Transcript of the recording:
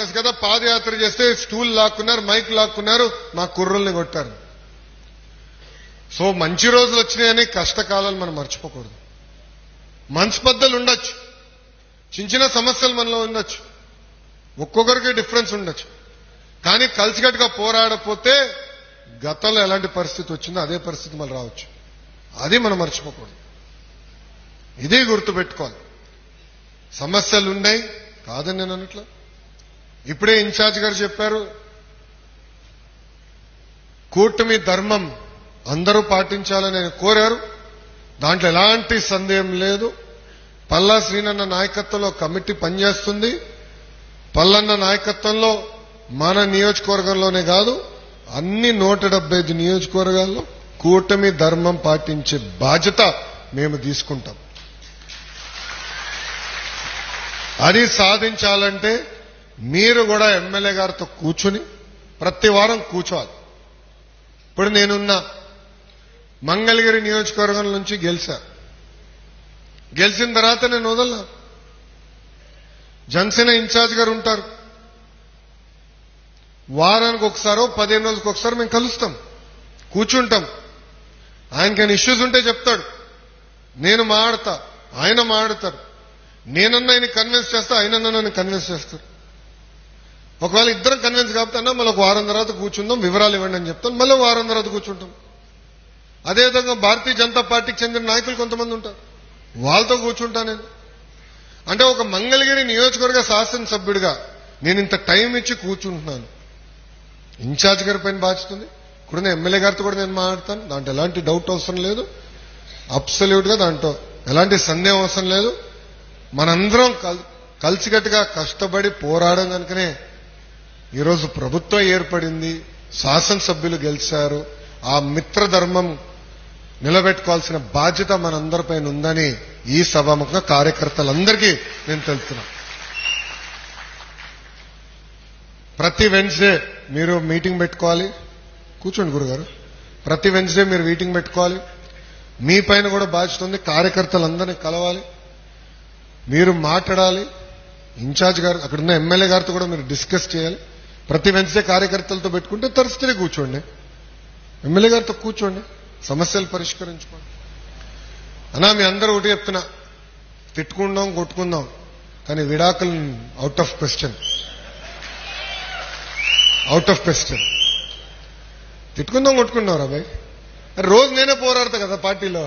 కాంగ్రెస్ కదా పాదయాత్ర చేస్తే stool లాక్కున్నారు, mic లాక్కున్నారు, మా కుర్రల్ని కొట్టారు. సో మంచి రోజులు వచ్చినాయని కష్టకాలాలు మనం మర్చిపోకూడదు. మనస్పర్ధలు ఉండొచ్చు, చిన్న చిన్న సమస్యలు మనలో ఉండొచ్చు, ఒక్కొక్కరికి డిఫరెన్స్ ఉండొచ్చు. కానీ కలిసికట్టుగా పోరాడపోతే గతంలో ఎలాంటి పరిస్థితి వచ్చిందో అదే పరిస్థితి మళ్ళీ రావచ్చు. అది మనం మర్చిపోకూడదు. ఇదే గుర్తుపెట్టుకోవాలి. సమస్యలు ఉన్నాయి కాదని నేను అన్నట్లు. ఇప్పుడే ఇన్ఛార్జ్ గారు చెప్పారు, కూటమి ధర్మం అందరూ పాటించాలని ఆయన కోరారు. దాంట్లో ఎలాంటి సందేహం లేదు. పల్లా శ్రీనన్న నాయకత్వంలో కమిటీ పనిచేస్తుంది. పల్లన్న నాయకత్వంలో మన నియోజకవర్గంలోనే కాదు అన్ని 175 నియోజకవర్గాల్లో కూటమి ధర్మం పాటించే బాధ్యత మేము తీసుకుంటాం. అది సాధించాలంటే మీరు కూడా ఎమ్మెల్యే గారితో కూర్చుని ప్రతి వారం కూర్చోవాలి. ఇప్పుడు నేనున్న మంగళగిరి నియోజకవర్గం నుంచి గెలిచిన తర్వాత నేను వదలనా. జనసేన ఇన్ఛార్జ్ గారు ఉంటారు. వారానికి ఒకసారో 15 రోజులకు ఒకసారి మేము కలుస్తాం, కూర్చుంటాం. ఆయనకైనా ఇష్యూస్ ఉంటే చెప్తాడు, నేను మాట్లాడతా, ఆయన మాట్లాడతారు. నేనన్నా ఆయన కన్విన్స్ చేస్తా, ఆయనన్నా నన్ను కన్విన్స్ చేస్తారు. ఒకవేళ ఇద్దరం కన్విన్స్ కాకపోతే మళ్ళీ ఒక వారం తర్వాత కూర్చుందాం, వివరాలు ఇవ్వండి అని చెప్తాను. మళ్ళీ వారం తర్వాత కూర్చుంటాం. అదేవిధంగా భారతీయ జనతా పార్టీకి చెందిన నాయకులు కొంతమంది ఉంటారు, వాళ్ళతో కూర్చుంటా నేను. అంటే ఒక మంగళగిరి నియోజకవర్గ శాసనసభ్యుడిగా నేను ఇంత టైం ఇచ్చి కూర్చుంటున్నాను. ఇన్ఛార్జ్ గారి పైన బాధ్యత ఉంది. ఇప్పుడున్న ఎమ్మెల్యే గారితో కూడా నేను మాట్లాడతాను. దాంట్లో ఎలాంటి డౌట్ అవసరం లేదు. అబ్సల్యూట్ గా దాంట్లో ఎలాంటి సందేహం అవసరం లేదు. మనందరం కలిసికట్టుగా కష్టపడి పోరాడడం కనుకనే ఈరోజు ప్రభుత్వం ఏర్పడింది, శాసనసభ్యులు గెలిచారు. ఆ మిత్రధర్మం నిలబెట్టుకోవాల్సిన బాధ్యత మనందరిపైన ఉందని ఈ సభాముఖంగా కార్యకర్తలందరికీ నేను తెలుపుతున్నా. ప్రతి వెన్స్డే మీరు మీటింగ్ పెట్టుకోవాలి. కూర్చోండి గురుగారు. ప్రతి వెన్స్డే మీరు మీటింగ్ పెట్టుకోవాలి. మీ పైన కూడా బాధ్యత ఉంది. కార్యకర్తలందరినీ కలవాలి, మీరు మాట్లాడాలి. ఇన్ఛార్జ్ గారు అక్కడున్న ఎమ్మెల్యే గారితో కూడా మీరు డిస్కస్ చేయాలి. ప్రతి వెన్స్డే కార్యకర్తలతో పెట్టుకుంటే తరచుగా కూర్చోండి, ఎమ్మెల్యే గారితో కూర్చోండి, సమస్యలు పరిష్కరించుకోండి. అన్నా మీ అందరూ ఒకటి చెప్తున్నా, తిట్టుకుందాం కొట్టుకుందాం కానీ విడాకులు అవుట్ ఆఫ్ క్వశ్చన్. తిట్టుకుందాం కొట్టుకుందాం రా బాయ్. రోజు నేనే పోరాడతా కదా పార్టీలో.